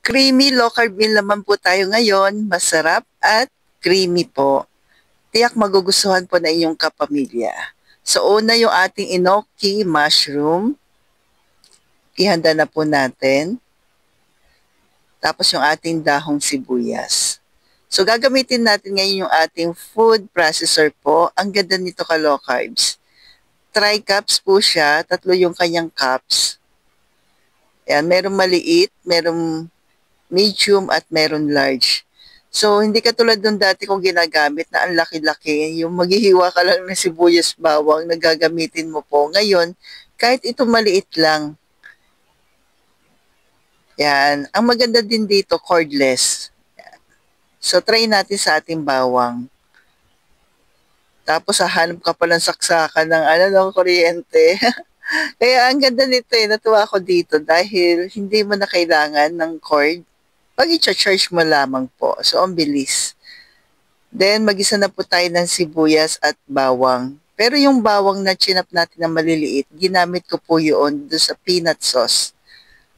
Creamy low carb meal naman po tayo ngayon. Masarap at creamy po. Tiyak magugustuhan po na inyong kapamilya. So una yung ating enoki mushroom. Ihanda na po natin. Tapos yung ating dahong sibuyas. So gagamitin natin ngayon yung ating food processor po. Ang ganda nito ka low carbs. Tri-cups po siya. 3 yung kanyang cups. Yan, merong maliit, merong medium at meron large. So, hindi katulad nung dati kong ginagamit na ang laki-laki, yung maghihiwa ka lang ng sibuyas bawang na gagamitin mo po. Ngayon, kahit ito maliit lang. Yan. Ang maganda din dito, cordless. Yan. So, try natin sa ating bawang. Tapos, hahanap ka pa ng saksakan ng kuryente. Kaya, ang ganda nito natuwa ako dito dahil hindi mo na kailangan ng cord. Pag i-charge mo lamang po. So, ang bilis. Then, mag-isa na po tayo ng sibuyas at bawang. Pero yung bawang na chinap natin na maliliit, ginamit ko po yun doon sa peanut sauce.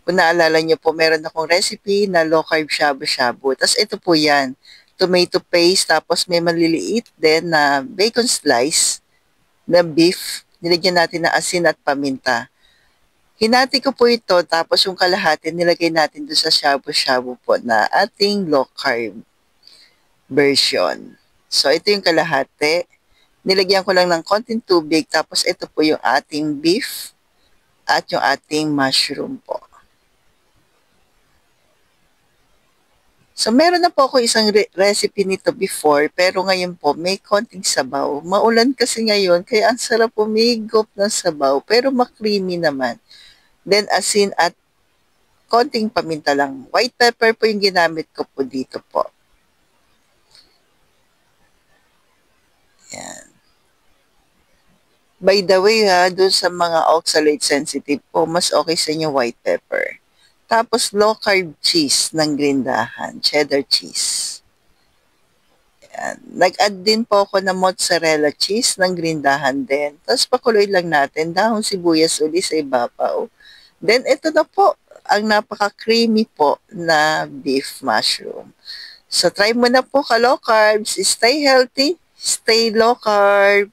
Kung naalala nyo po, meron akong recipe na low carb shabu-shabu. Tapos ito po yan, tomato paste, tapos may maliliit din na bacon slice na beef. Nilagyan natin ng asin at paminta. Hinati ko po ito, tapos yung kalahati nilagay natin doon sa shabu-shabu po na ating low carb version. So, ito yung kalahati. Nilagyan ko lang ng konting tubig, tapos ito po yung ating beef at yung ating mushroom po. So, meron na po ako isang recipe nito before, pero ngayon po may konting sabaw. Maulan kasi ngayon, kaya ang sarap umigop ng sabaw, pero makreamy naman. Then, asin at konting paminta lang. White pepper po yung ginamit ko po dito po. Yan. By the way doon sa mga oxalate sensitive po, mas okay sa inyo white pepper. Tapos low carb cheese ng Grindahan, cheddar cheese. Yan. Nag-add din po ako ng mozzarella cheese ng Grindahan din. Tapos pakuloy lang natin, dahon sibuyas uli sa ibabaw. Then, ito na po, ang napaka-creamy po na beef mushroom. So, try mo na po ka low carbs. Stay healthy, stay low carb.